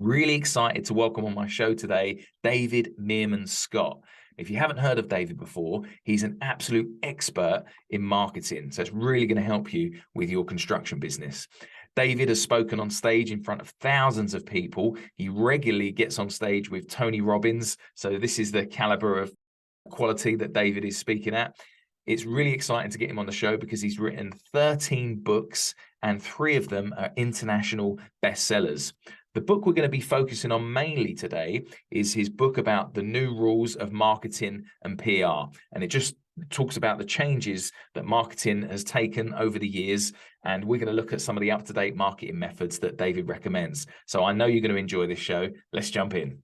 Really excited to welcome on my show today, David Meerman Scott. If you haven't heard of David before, he's an absolute expert in marketing. So it's really going to help you with your construction business. David has spoken on stage in front of thousands of people. He regularly gets on stage with Tony Robbins. So this is the caliber of quality that David is speaking at. It's really exciting to get him on the show because he's written 13 books and 3 of them are international bestsellers. The book we're going to be focusing on mainly today is his book about the new rules of marketing and PR. And it just talks about the changes that marketing has taken over the years. And we're going to look at some of the up-to-date marketing methods that David recommends. So I know you're going to enjoy this show. Let's jump in.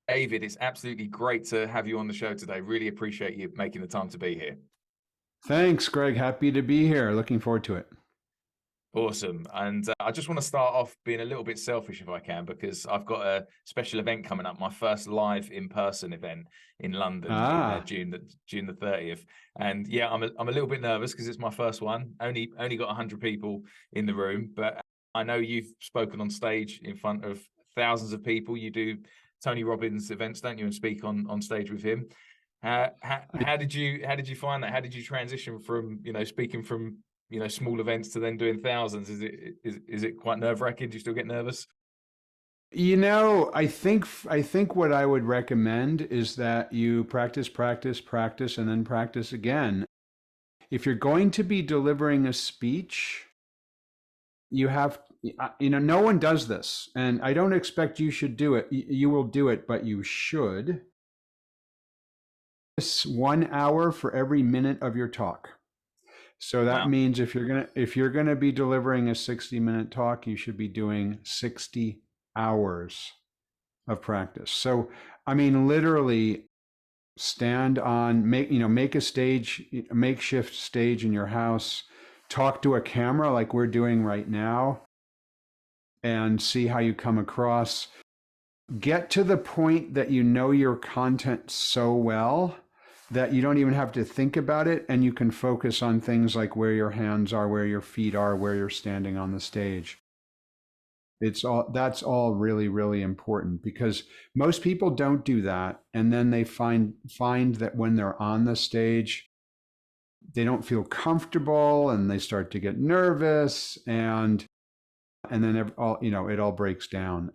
David, it's absolutely great to have you on the show today. Really appreciate you making the time to be here. Thanks, Greg. Happy to be here. Looking forward to it. Awesome. And I just want to start off being a little bit selfish if I can, because I've got a special event coming up, my first live in-person event in London in June the 30th. And yeah, I'm a little bit nervous because it's my first one. Only got 100 people in the room, but I know you've spoken on stage in front of thousands of people. You do Tony Robbins events, don't you, and speak on stage with him. How did you find that? How did you transition from speaking from small events to then doing thousands? Is it quite nerve-wracking? Do you still get nervous? I think what I would recommend is that you practice, and then practice again. If you're going to be delivering a speech, you have, no one does this, and I don't expect you should do it. You will do it, but you should. It's 1 hour for every minute of your talk. So that means if you're gonna be delivering a 60-minute talk, you should be doing 60 hours of practice. So I mean, literally stand on, make a makeshift stage in your house, talk to a camera like we're doing right now, and see how you come across. Get to the point that you know your content so well that you don't even have to think about it, and you can focus on things like where your hands are, where your feet are, where you're standing on the stage. That's all really, really important, because most people don't do that, and then they find that when they're on the stage, they don't feel comfortable and they start to get nervous, and then it all breaks down.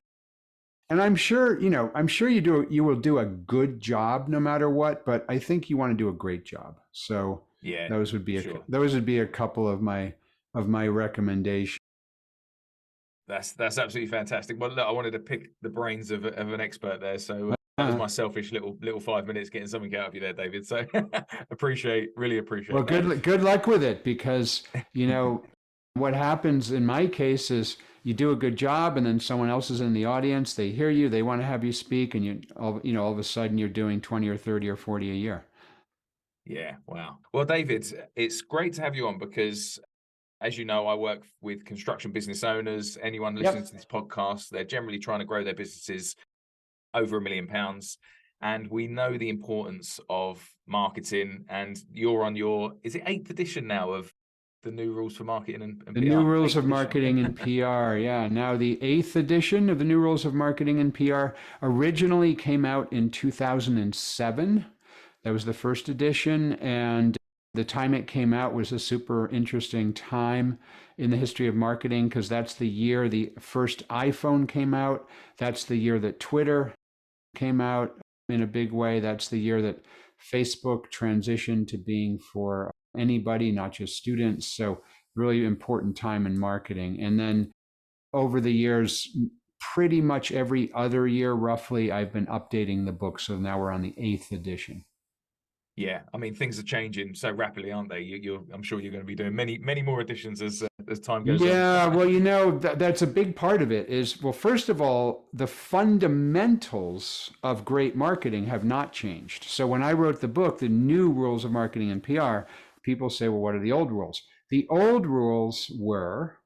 And I'm sure you will do a good job no matter what, but I think you want to do a great job. So yeah, those would be a couple of my recommendations. That's absolutely fantastic. Well, look, I wanted to pick the brains of an expert there, so that was my selfish little 5 minutes getting something out of you there, David. So really appreciate. Well, good luck with it, because what happens in my case is you do a good job, and then someone else is in the audience. They hear you, they want to have you speak, and all of a sudden you're doing 20 or 30 or 40 a year. Yeah, wow. Well, David, it's great to have you on because, as you know, I work with construction business owners. Anyone listening to this podcast, they're generally trying to grow their businesses over £1 million. And we know the importance of marketing. And you're on is it 8th edition now of the new rules for marketing and PR? The new rules of marketing and PR. Yeah. Now the 8th edition of the new rules of marketing and PR originally came out in 2007. That was the first edition. And the time it came out was a super interesting time in the history of marketing, because that's the year the first iPhone came out. That's the year that Twitter came out in a big way. That's the year that Facebook transitioned to being for anybody, not just students. So really important time in marketing. And then over the years, pretty much every other year, roughly, I've been updating the book. So now we're on the 8th edition. Yeah, I mean, things are changing so rapidly, aren't they? I'm sure you're going to be doing many more editions as time goes on. Yeah, well, that's a big part of it is, well, first of all, the fundamentals of great marketing have not changed. So when I wrote the book, The New Rules of Marketing and PR, people say, well, what are the old rules? The old rules were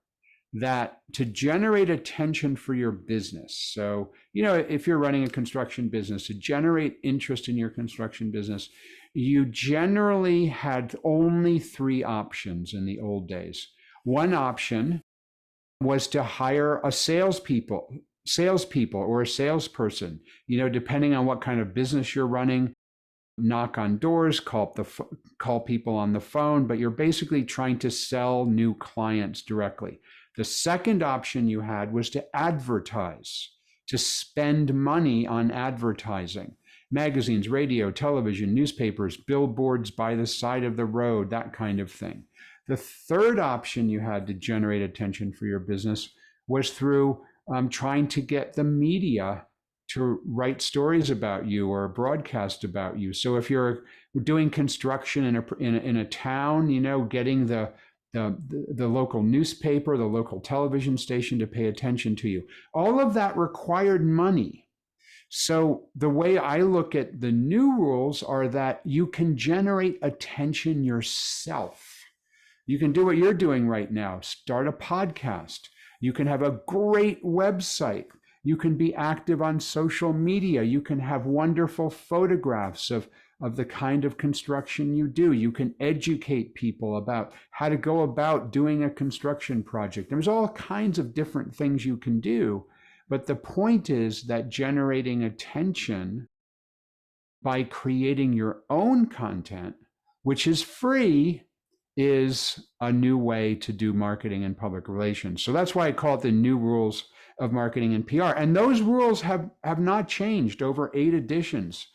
that to generate attention for your business. So, if you're running a construction business, to generate interest in your construction business, you generally had only 3 options in the old days. One option was to hire a salespeople salespeople or a salesperson, depending on what kind of business you're running, knock on doors, call people on the phone, but you're basically trying to sell new clients directly. The second option you had was to advertise, to spend money on advertising. Magazines, radio, television, newspapers, billboards by the side of the road, that kind of thing. The third option you had to generate attention for your business was through trying to get the media to write stories about you or broadcast about you. So if you're doing construction in a town, getting the local newspaper, the local television station to pay attention to you. All of that required money. So the way I look at the new rules are that you can generate attention yourself. You can do what you're doing right now. Start a podcast. You can have a great website. You can be active on social media. You can have wonderful photographs of the kind of construction you do. You can educate people about how to go about doing a construction project. There's all kinds of different things you can do. But the point is that generating attention by creating your own content, which is free, is a new way to do marketing and public relations. So that's why I call it the new rules of marketing and PR. And those rules have not changed over 8 editions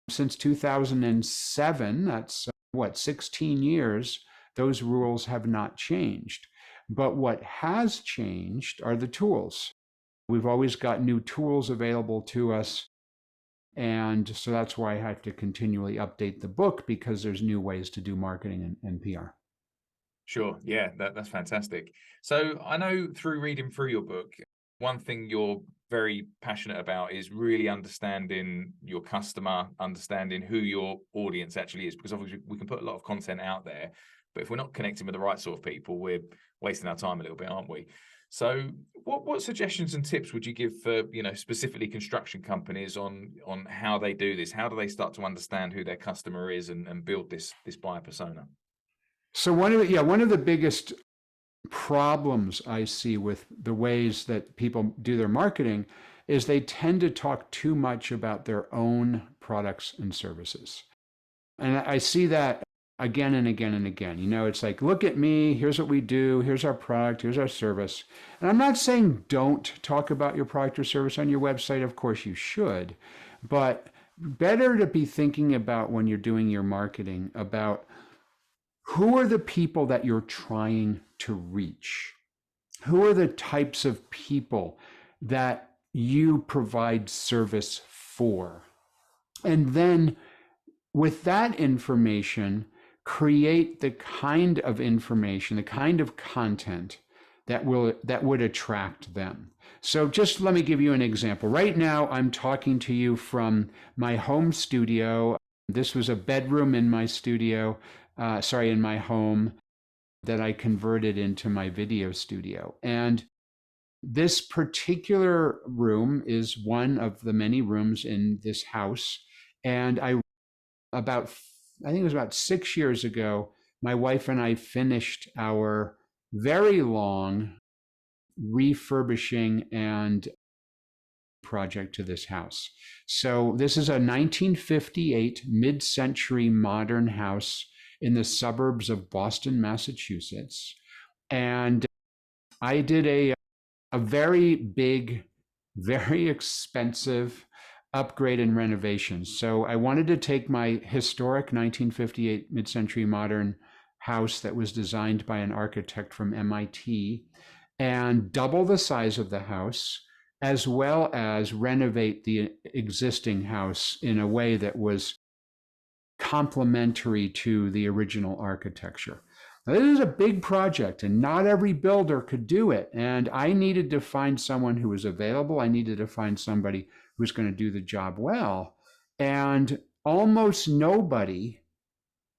since 2007. That's 16 years. Those rules have not changed. But what has changed are the tools. We've always got new tools available to us. And so that's why I have to continually update the book, because there's new ways to do marketing and PR. Sure. Yeah, that's fantastic. So I know through reading through your book, one thing you're very passionate about is really understanding your customer, understanding who your audience actually is, because obviously we can put a lot of content out there, but if we're not connecting with the right sort of people, we're wasting our time a little bit, aren't we? So what suggestions and tips would you give for, specifically construction companies on how they do this? How do they start to understand who their customer is and build this buyer persona? So one of the biggest problems I see with the ways that people do their marketing is they tend to talk too much about their own products and services. And I see that again and again and again. It's like, look at me, here's what we do, here's our product, here's our service. And I'm not saying don't talk about your product or service on your website. Of course you should. But better to be thinking about, when you're doing your marketing, about who are the people that you're trying to reach? Who are the types of people that you provide service for? And then with that information, create the kind of information, the kind of content that would attract them. So just let me give you an example. Right now, I'm talking to you from my home studio. This was a bedroom in my studio. In my home, that I converted into my video studio. And this particular room is one of the many rooms in this house. And I think it was about 6 years ago, my wife and I finished our very long refurbishing and project to this house. So this is a 1958 mid-century modern house in the suburbs of Boston, Massachusetts. And I did a very big, very expensive upgrade and renovation. So I wanted to take my historic 1958 mid-century modern house that was designed by an architect from MIT and double the size of the house, as well as renovate the existing house in a way that was complementary to the original architecture. Now, this is a big project, and not every builder could do it. And I needed to find someone who was available. I needed to find somebody who was going to do the job well. And almost nobody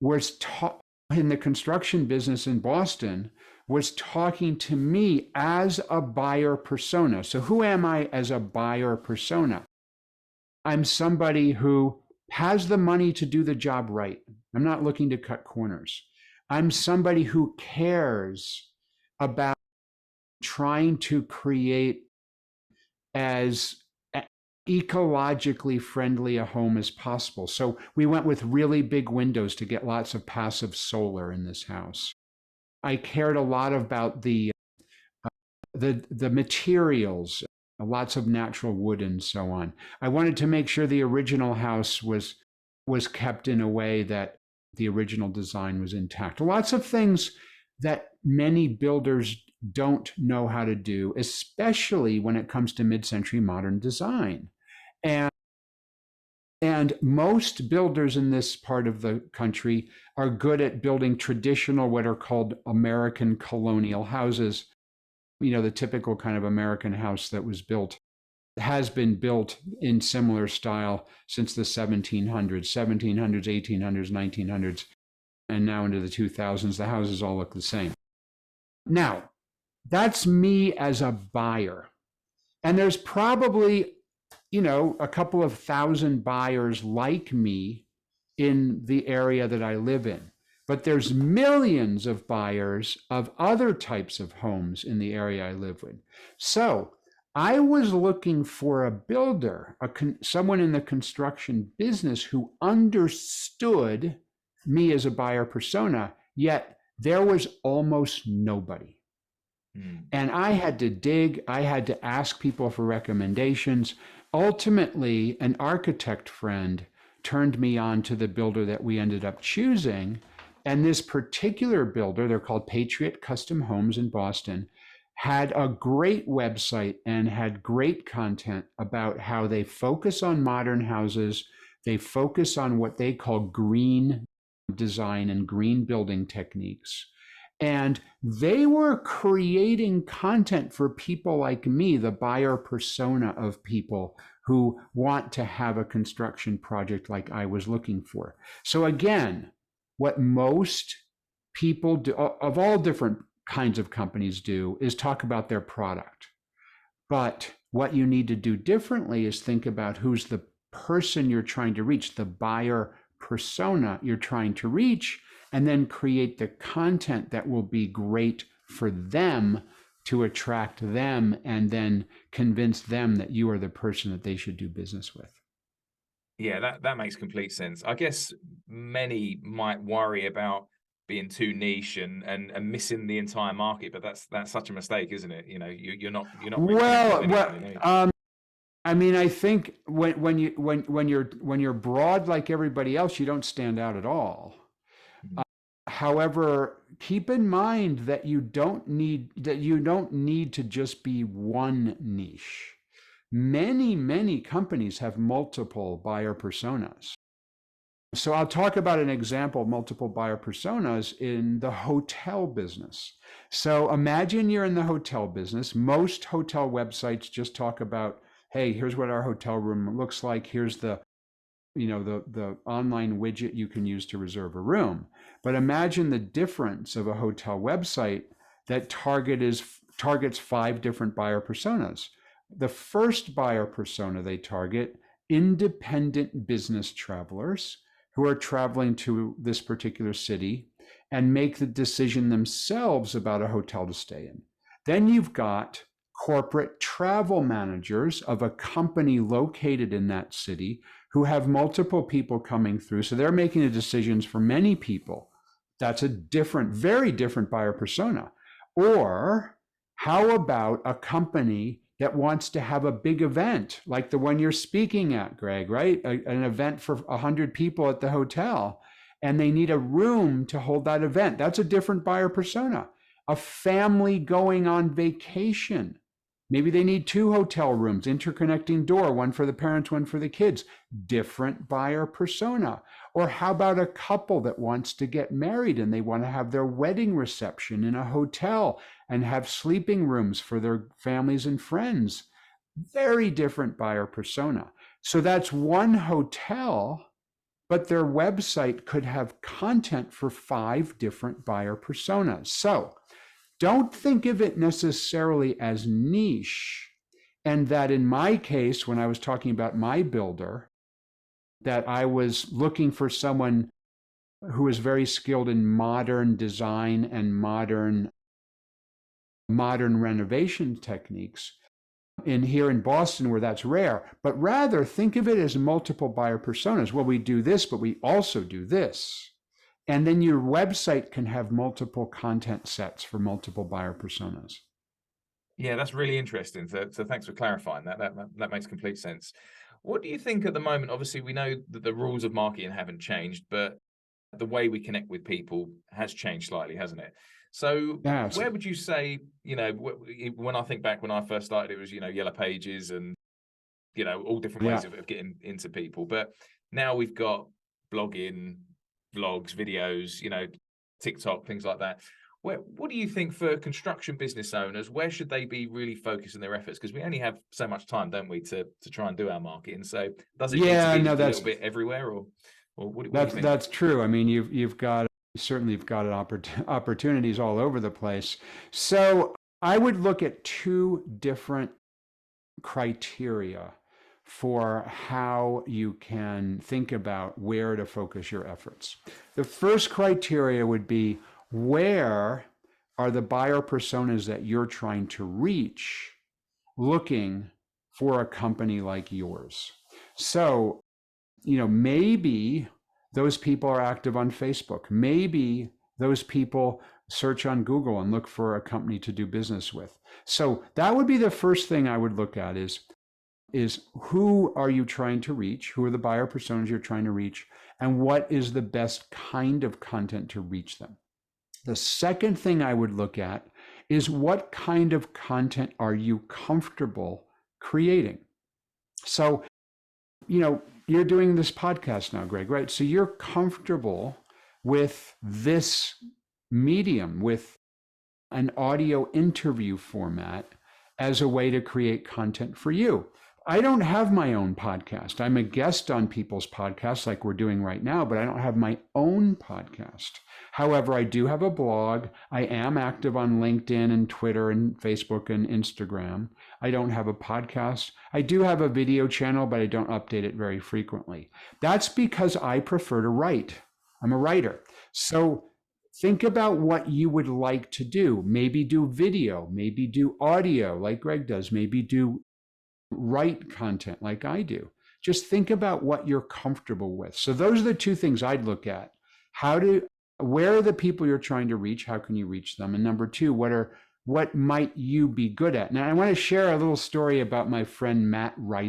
was in the construction business in Boston was talking to me as a buyer persona. So who am I as a buyer persona? I'm somebody who has the money to do the job right. I'm not looking to cut corners. I'm somebody who cares about trying to create as ecologically friendly a home as possible. So we went with really big windows to get lots of passive solar in this house. I cared a lot about the materials, lots of natural wood and so on. I wanted to make sure the original house was kept in a way that the original design was intact. Lots of things that many builders don't know how to do, especially when it comes to mid-century modern design. And most builders in this part of the country are good at building traditional, what are called American colonial houses. The typical kind of American house that was built has been built in similar style since the 1700s, 1800s, 1900s, and now into the 2000s. The houses all look the same. Now, that's me as a buyer. And there's probably, a couple of thousand buyers like me in the area that I live in. But there's millions of buyers of other types of homes in the area I live in. So I was looking for a builder, someone in the construction business who understood me as a buyer persona, yet there was almost nobody. And I had to dig, I had to ask people for recommendations. Ultimately, an architect friend turned me on to the builder that we ended up choosing. And this particular builder, they're called Patriot Custom Homes in Boston, had a great website and had great content about how they focus on modern houses. They focus on what they call green design and green building techniques. And they were creating content for people like me, the buyer persona of people who want to have a construction project like I was looking for. So again, what most people do, of all different kinds of companies do, is talk about their product. But what you need to do differently is think about who's the person you're trying to reach, the buyer persona you're trying to reach, and then create the content that will be great for them to attract them and then convince them that you are the person that they should do business with. Yeah, that makes complete sense. I guess many might worry about being too niche and missing the entire market, but that's such a mistake, isn't it? You're not really going to miss anything. I mean, I think when you're broad like everybody else, you don't stand out at all. However, keep in mind that you don't need to just be one niche. Many companies have multiple buyer personas. So I'll talk about an example of multiple buyer personas in the hotel business. So imagine you're in the hotel business. Most hotel websites just talk about, hey, here's what our hotel room looks like. Here's the online widget you can use to reserve a room. But imagine the difference of a hotel website that targets 5 different buyer personas. The first buyer persona they target, independent business travelers who are traveling to this particular city and make the decision themselves about a hotel to stay in. Then you've got corporate travel managers of a company located in that city who have multiple people coming through. So they're making the decisions for many people. That's a very different buyer persona. Or how about a company that wants to have a big event like the one you're speaking at, Greg, right? An event for 100 people at the hotel, and they need a room to hold that event. That's a different buyer persona. A family going on vacation. Maybe they need 2 hotel rooms, interconnecting door, one for the parents, one for the kids. Different buyer persona. Or how about a couple that wants to get married and they want to have their wedding reception in a hotel and have sleeping rooms for their families and friends? Very different buyer persona. So that's one hotel, but their website could have content for 5 different buyer personas. So don't think of it necessarily as niche. And that in my case, when I was talking about my builder, that I was looking for someone who is very skilled in modern design and modern renovation techniques. in here in Boston where that's rare, but rather think of it as multiple buyer personas. Well, we do this, but we also do this. And then your website can have multiple content sets for multiple buyer personas. Yeah, that's really interesting. So thanks for clarifying that. That makes complete sense. What do you think at the moment? Obviously, we know that the rules of marketing haven't changed, but the way we connect with people has changed slightly, hasn't it? So Yes. where would you say, when I think back when I first started, it was, Yellow Pages and, all different ways of getting into people. But now we've got blogging, vlogs, videos, TikTok, things like that. What do you think for construction business owners? Where should they be really focusing their efforts? Because we only have so much time, don't we, to try and do our marketing. So does it need to be just a little bit everywhere, or what do you think? That's true. I mean, you've got opportunities all over the place. So I would look at two different criteria for how you can think about where to focus your efforts. The first criteria would be, where are the buyer personas that you're trying to reach looking for a company like yours? So, maybe those people are active on Facebook. Maybe those people search on Google and look for a company to do business with. So that would be the first thing I would look at is who are you trying to reach? Who are the buyer personas you're trying to reach? And what is the best kind of content to reach them? The second thing I would look at is what kind of content are you comfortable creating? So, you're doing this podcast now, Greg, right? So you're comfortable with this medium, with an audio interview format as a way to create content for you. I don't have my own podcast. I'm a guest on people's podcasts like we're doing right now, but I don't have my own podcast. However, I do have a blog. I am active on LinkedIn and Twitter and Facebook and Instagram. I don't have a podcast. I do have a video channel, but I don't update it very frequently. That's because I prefer to write. I'm a writer. So think about what you would like to do. Maybe do video, maybe do audio like Greg does, maybe do write content like I do. Just think about what you're comfortable with. So those are the two things I'd look at. Where are the people you're trying to reach? How can you reach them? And number two, what might you be good at? Now, I want to share a little story about my friend Matt Rice.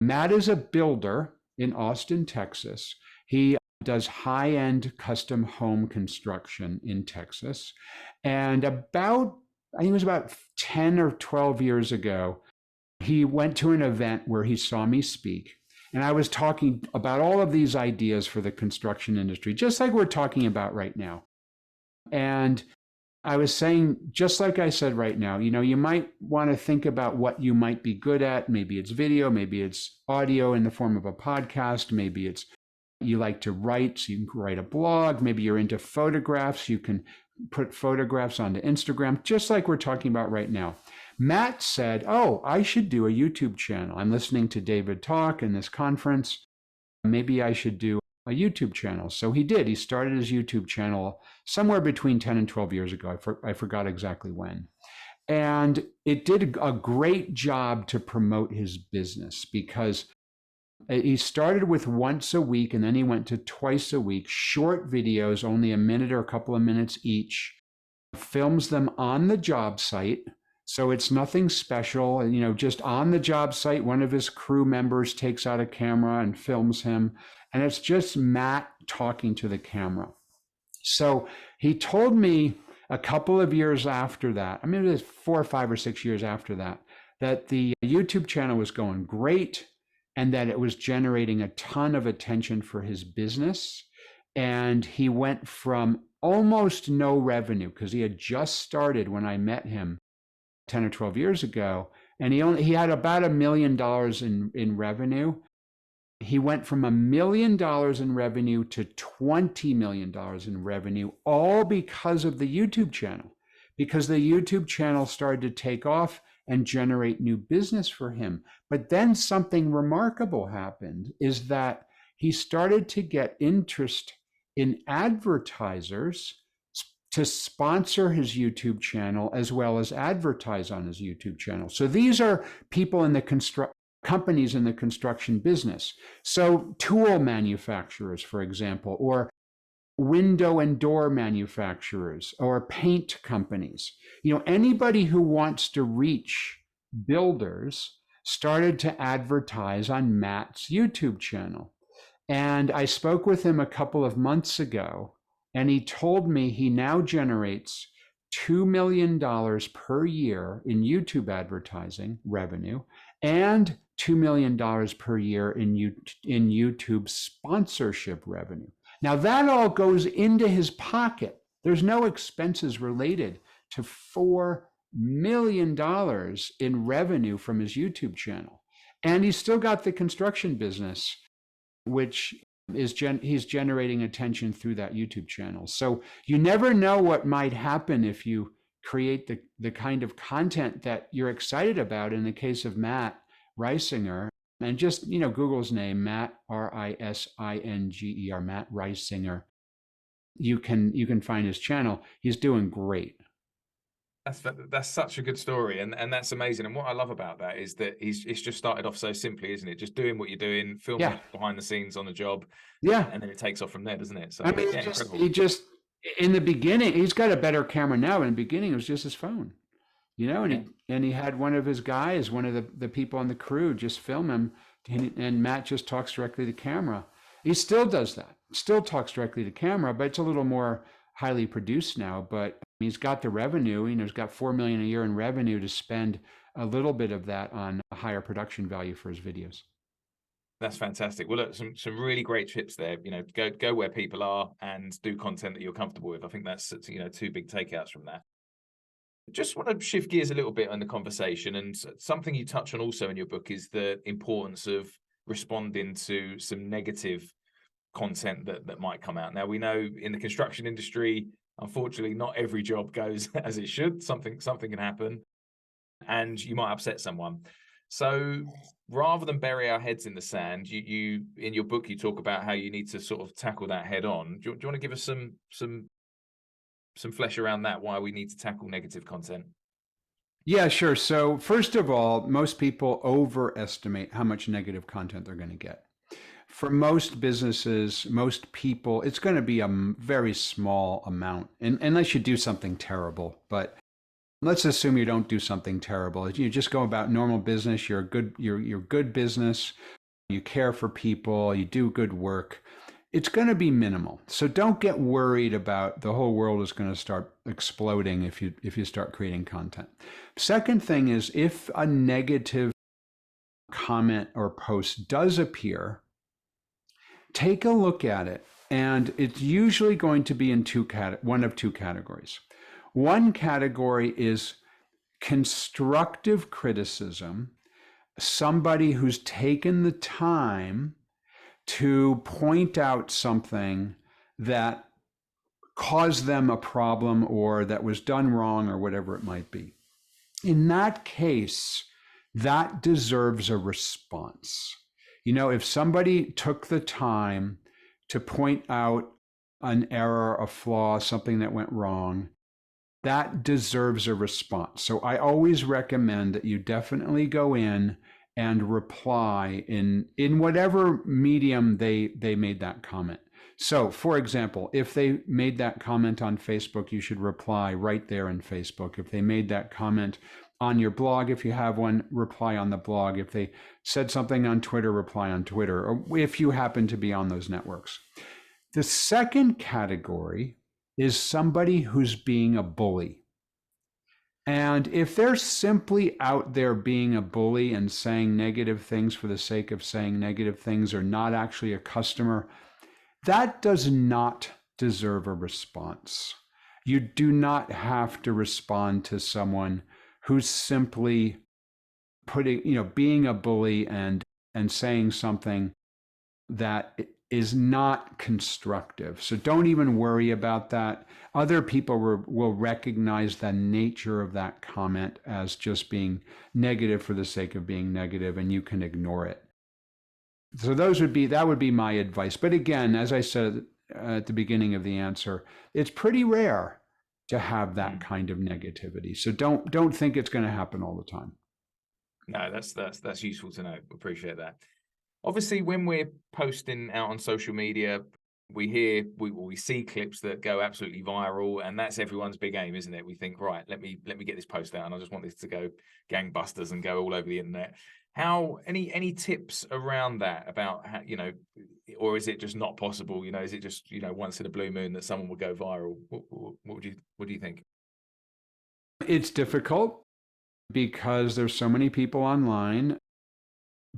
Matt is a builder in Austin, Texas. He does high-end custom home construction in Texas. And I think it was about 10 or 12 years ago, he went to an event where he saw me speak. And I was talking about all of these ideas for the construction industry, just like we're talking about right now. And I was saying, just like I said right now, you might want to think about what you might be good at. Maybe it's video, maybe it's audio in the form of a podcast, maybe it's you like to write, so you can write a blog, maybe you're into photographs, you can put photographs onto Instagram, just like we're talking about right now. Matt said, I should do a YouTube channel. I'm listening to David talk in this conference. Maybe I should do a YouTube channel. So he did. He started his YouTube channel somewhere between 10 and 12 years ago. I forgot exactly when. And it did a great job to promote his business because he started with once a week and then he went to twice a week, short videos, only a minute or a couple of minutes each, films them on the job site. So it's nothing special, just on the job site, one of his crew members takes out a camera and films him. And it's just Matt talking to the camera. So he told me a couple of years after that, it was 4 or 5 or 6 years after that, that the YouTube channel was going great and that it was generating a ton of attention for his business. And he went from almost no revenue because he had just started when I met him 10 or 12 years ago, and he had about $1 million in revenue. He went from $1 million in revenue to $20 million in revenue, all because of the YouTube channel, because the YouTube channel started to take off and generate new business for him. But then something remarkable happened, is that he started to get interest in advertisers to sponsor his YouTube channel as well as advertise on his YouTube channel. So these are people in the companies in the construction business. So tool manufacturers, for example, or window and door manufacturers or paint companies. Anybody who wants to reach builders started to advertise on Matt's YouTube channel. And I spoke with him a couple of months ago, and he told me he now generates $2 million per year in YouTube advertising revenue and $2 million per year in YouTube sponsorship revenue. Now that all goes into his pocket. There's no expenses related to $4 million in revenue from his YouTube channel. And he's still got the construction business, which is he's generating attention through that YouTube channel. So you never know what might happen if you create the kind of content that you're excited about. In the case of Matt Reisinger, and just Google his name, Matt Risinger, Matt Reisinger. You can find his channel. He's doing great. That's such a good story, and that's amazing. And what I love about that is that it's just started off so simply, isn't it? Just doing what you're doing, filming behind the scenes on the job, and then it takes off from there, doesn't it? So I mean, he just in the beginning, he's got a better camera now. In the beginning, it was just his phone, and he had one of his guys, one of the people on the crew, just film him, and Matt just talks directly to camera. He still does that, still talks directly to camera, but it's a little more highly produced now. But he's got the revenue, he's got $4 million a year in revenue to spend a little bit of that on a higher production value for his videos. That's fantastic. Well, look, some really great tips there. Go where people are and do content that you're comfortable with. I think that's two big takeouts from that. Just want to shift gears a little bit on the conversation, and something you touch on also in your book is the importance of responding to some negative content that might come out. Now, we know in the construction industry, unfortunately, not every job goes as it should. Something can happen, and you might upset someone. So rather than bury our heads in the sand, you in your book, you talk about how you need to sort of tackle that head on. Do you want to give us some flesh around that, why we need to tackle negative content? Yeah, sure. So first of all, most people overestimate how much negative content they're going to get. For most businesses, most people, it's going to be a very small amount, unless you do something terrible. But let's assume you don't do something terrible. You just go about normal business. You're good business. You care for people. You do good work. It's going to be minimal. So don't get worried about the whole world is going to start exploding if you start creating content. Second thing is, if a negative comment or post does appear, take a look at it, and it's usually going to be in one of two categories. One category is constructive criticism, somebody who's taken the time to point out something that caused them a problem or that was done wrong or whatever it might be. In that case, that deserves a response. If somebody took the time to point out an error, a flaw, something that went wrong, that deserves a response. So I always recommend that you definitely go in and reply in whatever medium they made that comment. So, for example, if they made that comment on Facebook, you should reply right there in Facebook. If they made that comment on your blog, if you have one, reply on the blog. If they said something on Twitter, reply on Twitter, or if you happen to be on those networks. The second category is somebody who's being a bully. And if they're simply out there being a bully and saying negative things for the sake of saying negative things, or not actually a customer, that does not deserve a response. You do not have to respond to someone who's simply being a bully and saying something that is not constructive. So don't even worry about that. Other people will recognize the nature of that comment as just being negative for the sake of being negative, and you can ignore it. So that would be my advice. But again, as I said at the beginning of the answer, it's pretty rare to have that kind of negativity. So don't think it's going to happen all the time. No, that's useful to know. Appreciate that. Obviously, when we're posting out on social media, we see clips that go absolutely viral, and that's everyone's big aim, isn't it? We think, right, let me get this post out, and I just want this to go gangbusters and go all over the internet. How any tips around that, about how, or is it just not possible? Is it just once in a blue moon that someone will go viral? What do you think? It's difficult because there's so many people online,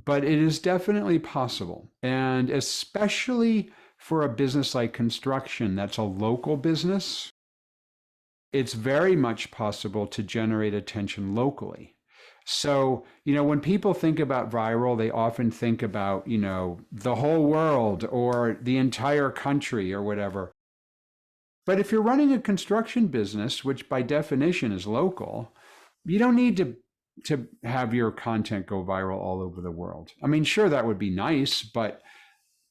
but it is definitely possible, and especially for a business like construction that's a local business, it's very much possible to generate attention locally. So, when people think about viral, they often think about, the whole world or the entire country or whatever. But if you're running a construction business, which by definition is local, you don't need to have your content go viral all over the world. I mean, sure, that would be nice, but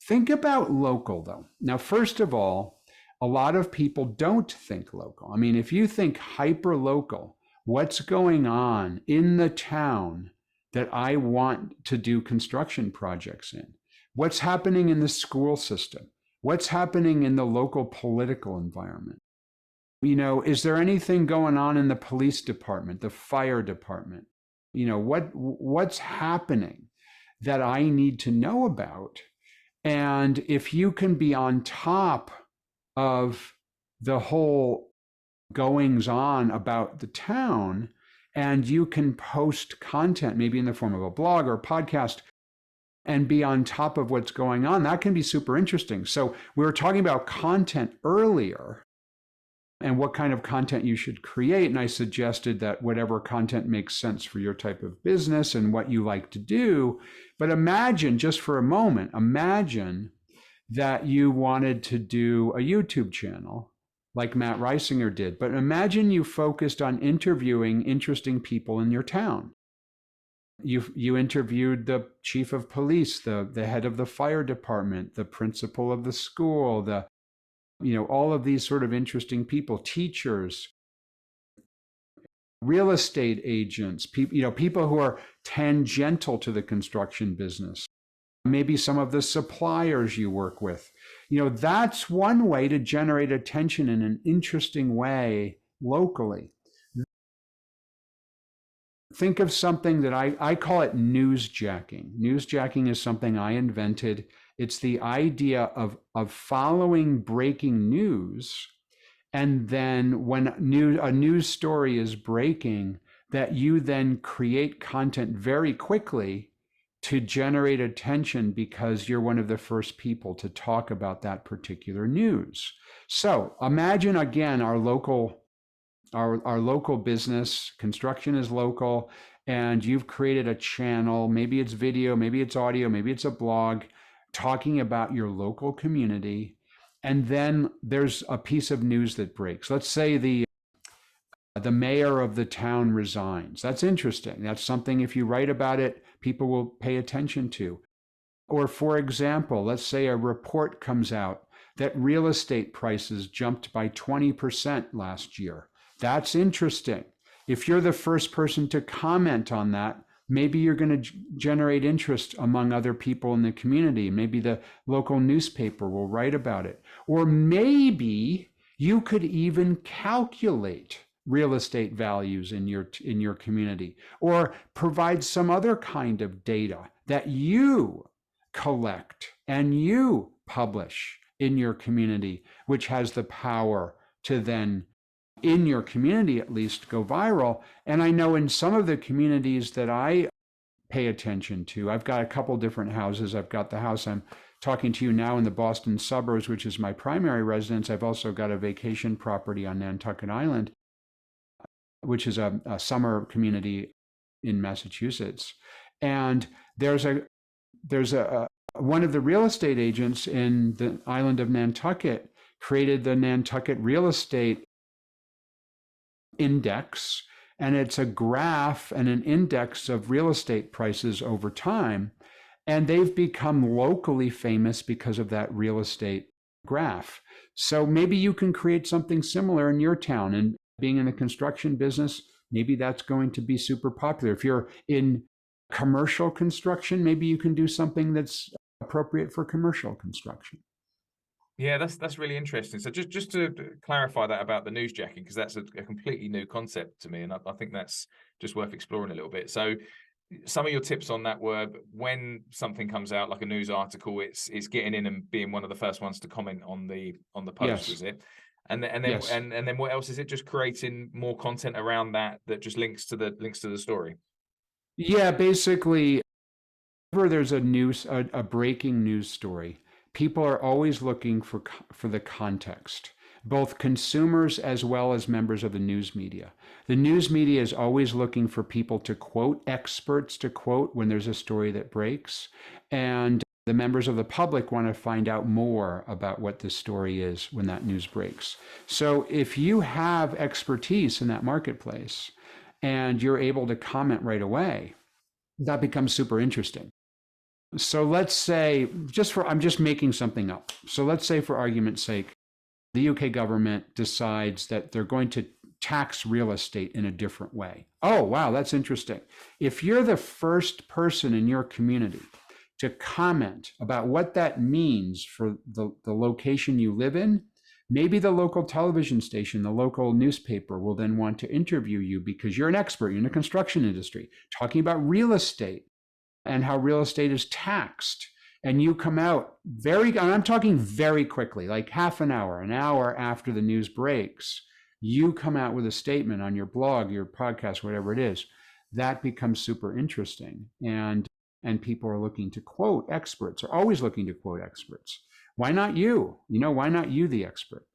think about local, though. Now, first of all, a lot of people don't think local. I mean, if you think hyper local, what's going on in the town that I want to do construction projects in? What's happening in the school system? What's happening in the local political environment? Is there anything going on in the police department, the fire department? What's happening that I need to know about? And if you can be on top of the whole goings on about the town, and you can post content, maybe in the form of a blog or a podcast, and be on top of what's going on, that can be super interesting. So we were talking about content earlier and what kind of content you should create. And I suggested that whatever content makes sense for your type of business and what you like to do. But imagine, just for a moment, imagine that you wanted to do a YouTube channel like Matt Reisinger did. But imagine you focused on interviewing interesting people in your town. You interviewed the chief of police, the head of the fire department, the principal of the school, all of these sort of interesting people, teachers, real estate agents, people who are tangential to the construction business, maybe some of the suppliers you work with. That's one way to generate attention in an interesting way locally. Think of something that I call it newsjacking. Newsjacking is something I invented. It's the idea of following breaking news, and then when a news story is breaking, that you then create content very quickly to generate attention because you're one of the first people to talk about that particular news. So imagine, again, our local business. Construction is local, and you've created a channel. Maybe it's video, maybe it's audio, maybe it's a blog, talking about your local community. And then there's a piece of news that breaks. Let's say the mayor of the town resigns. That's interesting. That's something, if you write about it, people will pay attention to. Or, for example, let's say a report comes out that real estate prices jumped by 20% last year. That's interesting. If you're the first person to comment on that, maybe you're going to generate interest among other people in the community. Maybe the local newspaper will write about it. Or maybe you could even calculate real estate values in your community, or provide some other kind of data that you collect and you publish in your community, which has the power to then, in your community at least, go viral. And I know in some of the communities that I pay attention to, I've got a couple different houses. I've got the house I'm talking to you now in the Boston suburbs, which is my primary residence. I've also got a vacation property on Nantucket Island, which is a summer community in Massachusetts. And there's one of the real estate agents in the island of Nantucket created the Nantucket Real Estate Index, and it's a graph and an index of real estate prices over time. And they've become locally famous because of that real estate graph. So maybe you can create something similar in your town. And being in the construction business, maybe that's going to be super popular. If you're in commercial construction, maybe you can do something that's appropriate for commercial construction. Yeah, that's really interesting. So just to clarify that about the newsjacking, because that's a completely new concept to me, and I think that's just worth exploring a little bit. So some of your tips on that were when something comes out like a news article, it's getting in and being one of the first ones to comment on the post, Yes. was it? And then Yes. and then what else is it? Just creating more content around that just links to the story. Yeah, basically, whenever there's a breaking news story, people are always looking for the context, both consumers as well as members of the news media. The news media is always looking for people to quote, experts to quote when there's a story that breaks, and the members of the public want to find out more about what the story is when that news breaks. So if you have expertise in that marketplace and you're able to comment right away, that becomes super interesting. So let's say, I'm just making something up. So let's say, for argument's sake, the UK government decides that they're going to tax real estate in a different way. Oh, wow, that's interesting. If you're the first person in your community to comment about what that means for the location you live in, maybe the local television station, the local newspaper will then want to interview you because you're an expert, you're in the construction industry, talking about real estate and how real estate is taxed. And you come out I'm talking very quickly, like half an hour after the news breaks, you come out with a statement on your blog, your podcast, whatever it is. That becomes super interesting. And people are looking to quote experts, are always looking to quote experts. Why not you? Why not you, the expert?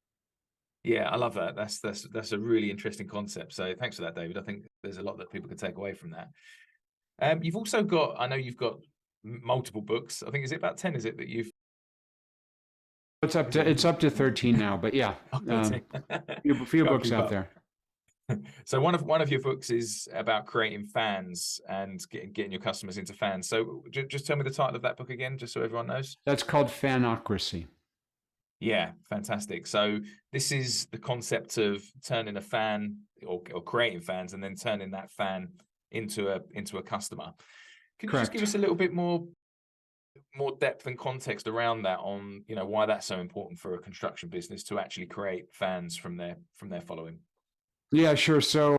Yeah, I love that. That's a really interesting concept. So thanks for that, David. I think there's a lot that people can take away from that. You've also got, I know you've got multiple books. I think, is it about 10? Is it that you've? It's up to 13 now, but yeah, few books out there. So one of your books is about creating fans and getting your customers into fans. So just tell me the title of that book again, just so everyone knows. That's called Fanocracy. Yeah, fantastic. So this is the concept of turning a fan or creating fans and then turning that fan into a customer. Can you just give us a little bit more depth and context around that, on why that's so important for a construction business to actually create fans from their following? Yeah, sure. So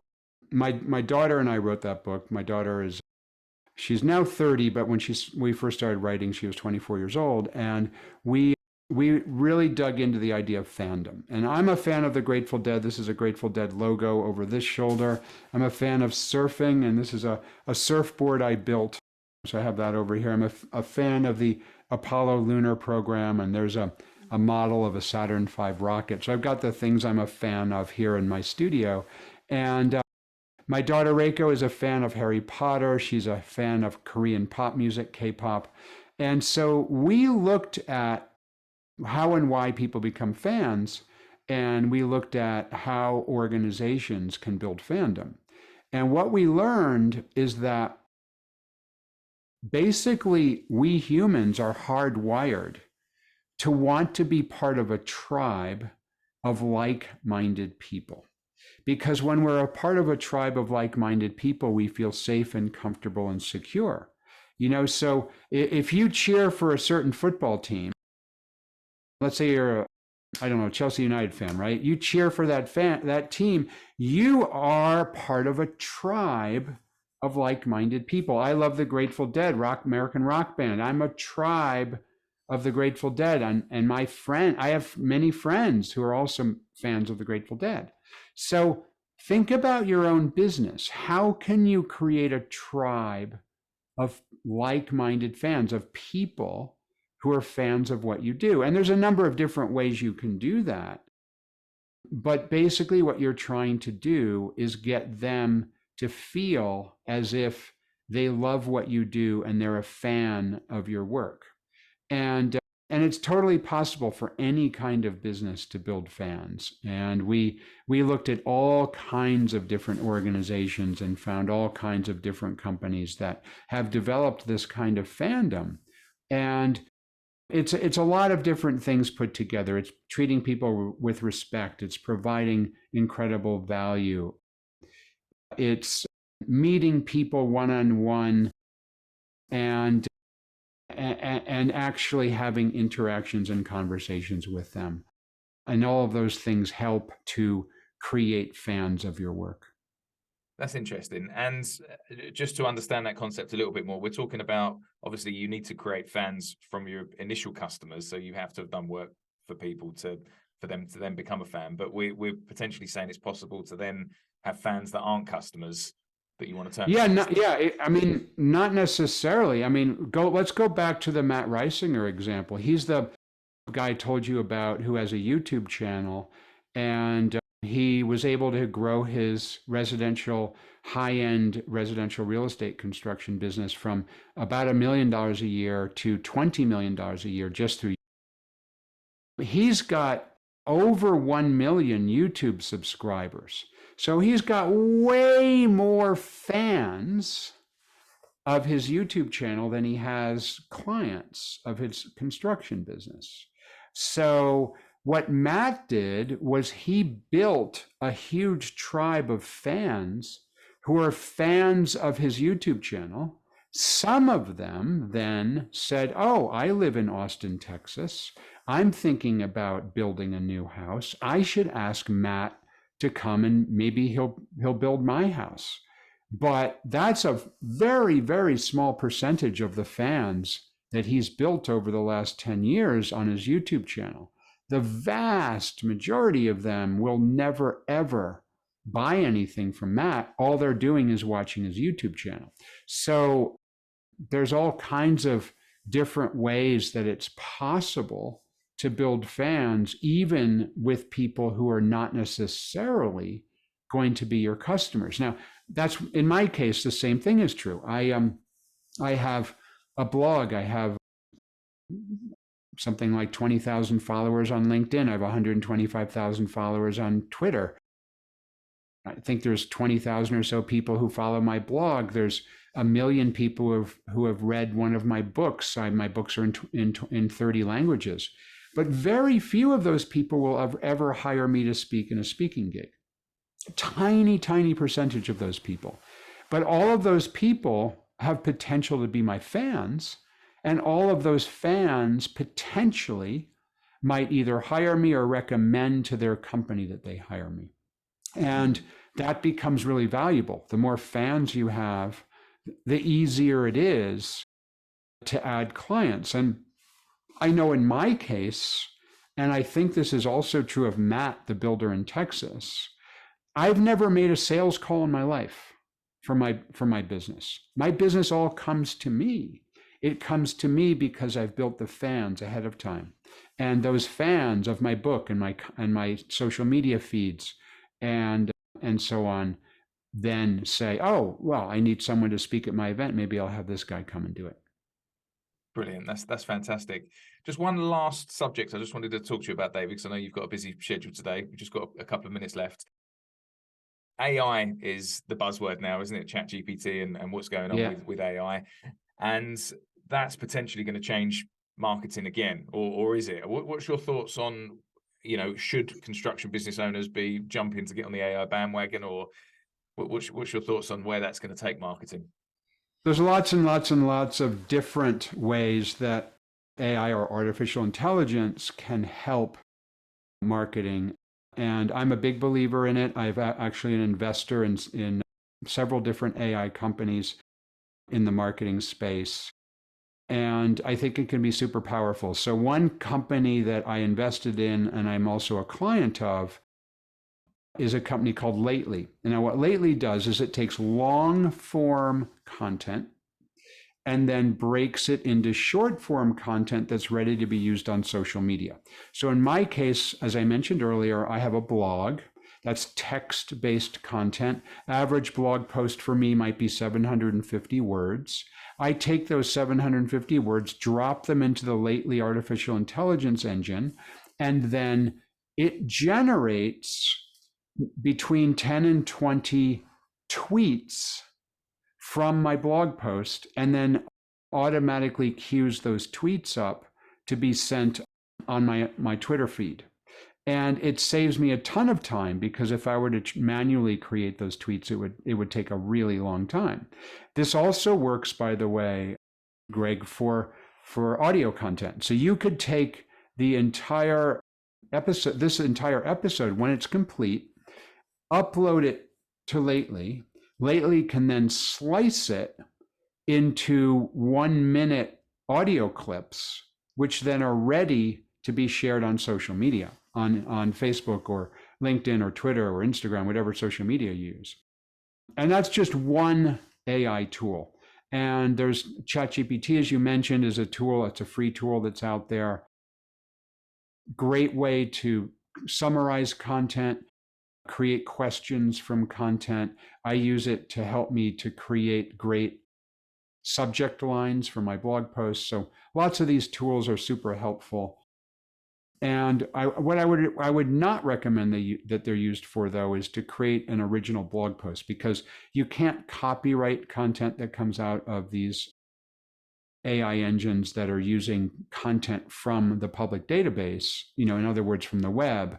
my daughter and I wrote that book. My daughter she's now 30, but when we first started writing, she was 24 years old, and we really dug into the idea of fandom. And I'm a fan of the Grateful Dead. This is a Grateful Dead logo over this shoulder. I'm a fan of surfing, and this is a surfboard I built. So I have that over here. I'm a fan of the Apollo lunar program, and there's a model of a Saturn V rocket. So I've got the things I'm a fan of here in my studio. And my daughter Reiko is a fan of Harry Potter. She's a fan of Korean pop music, K-pop. And so we looked at how and why people become fans, and we looked at how organizations can build fandom. And what we learned is that basically we humans are hardwired to want to be part of a tribe of like-minded people. Because when we're a part of a tribe of like-minded people, we feel safe and comfortable and secure. So if you cheer for a certain football team, let's say you're a Chelsea United fan, right? You cheer for that team. You are part of a tribe of like-minded people. I love the Grateful Dead, American rock band. I'm a tribe of the Grateful Dead, and I have many friends who are also fans of the Grateful Dead. So think about your own business. How can you create a tribe of like-minded fans, of people who are fans of what you do? And there's a number of different ways you can do that. But basically what you're trying to do is get them to feel as if they love what you do and they're a fan of your work. And it's totally possible for any kind of business to build fans. And we looked at all kinds of different organizations and found all kinds of different companies that have developed this kind of fandom. And It's a lot of different things put together. It's treating people with respect. It's providing incredible value. It's meeting people one-on-one and actually having interactions and conversations with them. And all of those things help to create fans of your work. That's interesting. And just to understand that concept a little bit more, we're talking about, obviously, you need to create fans from your initial customers. So you have to have done work for people for them to then become a fan. But we're potentially saying it's possible to then have fans that aren't customers that you want to turn. I mean, not necessarily. I mean, let's go back to the Matt Reisinger example. He's the guy I told you about who has a YouTube channel, and he was able to grow his high-end residential real estate construction business from about $1 million a year to $20 million a year just through. He's got over 1 million YouTube subscribers. So he's got way more fans of his YouTube channel than he has clients of his construction business. So what Matt did was he built a huge tribe of fans who are fans of his YouTube channel. Some of them then said, oh, I live in Austin, Texas. I'm thinking about building a new house. I should ask Matt to come and maybe he'll build my house. But that's a very, very small percentage of the fans that he's built over the last 10 years on his YouTube channel. The vast majority of them will never, ever buy anything from Matt. All they're doing is watching his YouTube channel. So there's all kinds of different ways that it's possible to build fans, even with people who are not necessarily going to be your customers. Now, that's, in my case, the same thing is true. I have a blog. I have something like 20,000 followers on LinkedIn. I have 125,000 followers on Twitter. I think there's 20,000 or so people who follow my blog. There's 1 million people who have read one of my books. My books are in 30 languages. But very few of those people will ever hire me to speak in a speaking gig. Tiny, tiny percentage of those people. But all of those people have potential to be my fans. And all of those fans potentially might either hire me or recommend to their company that they hire me. And that becomes really valuable. The more fans you have, the easier it is to add clients. And I know in my case, and I think this is also true of Matt, the builder in Texas, I've never made a sales call in my life for my business. My business all comes to me. It comes to me because I've built the fans ahead of time. And those fans of my book and my social media feeds and so on then say, oh, well, I need someone to speak at my event. Maybe I'll have this guy come and do it. Brilliant. That's fantastic. Just one last subject I just wanted to talk to you about, David, because I know you've got a busy schedule today. We've just got a couple of minutes left. AI is the buzzword now, isn't it? ChatGPT and what's going on with AI. And that's potentially going to change marketing again, or is it? What's your thoughts on, should construction business owners be jumping to get on the AI bandwagon, or what's your thoughts on where that's going to take marketing? There's lots and lots and lots of different ways that AI or artificial intelligence can help marketing. And I'm a big believer in it. I've actually an investor in several different AI companies in the marketing space. And I think it can be super powerful. So one company that I invested in, and I'm also a client of, is a company called Lately. And now what Lately does is it takes long form content and then breaks it into short form content that's ready to be used on social media. So in my case, as I mentioned earlier, I have a blog that's text-based content. Average blog post for me might be 750 words. I take those 750 words, drop them into the Lately artificial intelligence engine, and then it generates between 10 and 20 tweets from my blog post, and then automatically queues those tweets up to be sent on my Twitter feed. And it saves me a ton of time, because if I were to manually create those tweets, it would take a really long time. This also works, by the way, Greg, for audio content. So you could take the entire episode, this entire episode, when it's complete, upload it to Lately. Lately can then slice it into 1-minute audio clips, which then are ready to be shared on social media, on Facebook or LinkedIn or Twitter or Instagram, whatever social media you use. And that's just one AI tool. And there's ChatGPT, as you mentioned, is a tool. It's a free tool that's out there. Great way to summarize content, create questions from content. I use it to help me to create great subject lines for my blog posts. So lots of these tools are super helpful. And what I would not recommend that they're used for, though, is to create an original blog post, because you can't copyright content that comes out of these AI engines that are using content from the public database, in other words, from the web,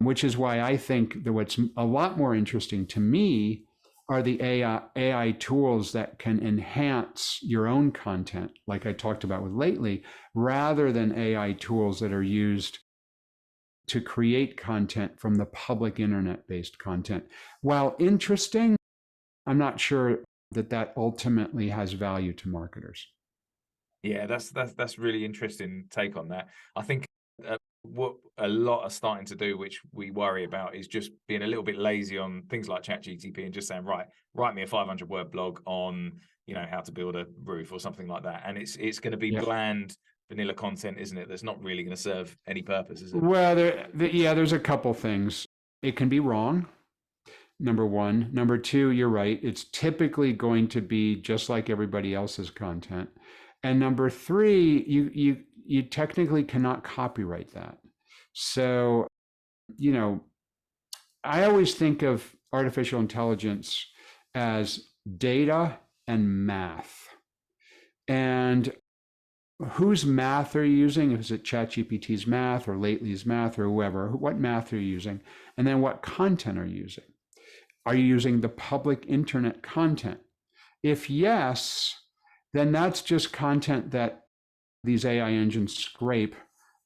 which is why I think that what's a lot more interesting to me are the AI tools that can enhance your own content, like I talked about with Lately, rather than AI tools that are used to create content from the public internet-based content. While interesting, I'm not sure that ultimately has value to marketers. Yeah, that's really interesting take on that. I think what a lot are starting to do, which we worry about, is just being a little bit lazy on things like ChatGPT and just saying, right, write me a 500-word blog on, how to build a roof or something like that. And it's going to be bland, vanilla content, isn't it? That's not really going to serve any purpose, is it? Well, there's a couple things. It can be wrong, number one. Number two, you're right. It's typically going to be just like everybody else's content. And number three, you technically cannot copyright that. So, I always think of artificial intelligence as data and math. And whose math are you using? Is it ChatGPT's math or Lately's math or whoever? What math are you using? And then what content are you using? Are you using the public internet content? If yes, then that's just content that these AI engines scrape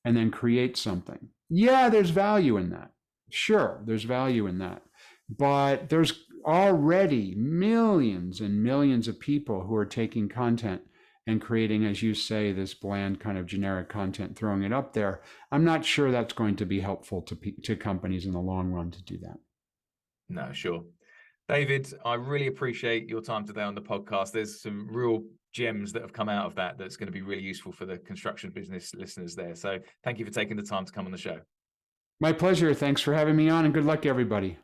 and then create something. Yeah, there's value in that. Sure, there's value in that. But there's already millions and millions of people who are taking content and creating, as you say, this bland kind of generic content, throwing it up there. I'm not sure that's going to be helpful to companies in the long run to do that. No, sure. David, I really appreciate your time today on the podcast. There's some real gems that have come out of that's going to be really useful for the construction business listeners there. So thank you for taking the time to come on the show. My pleasure. Thanks for having me on, and good luck, everybody.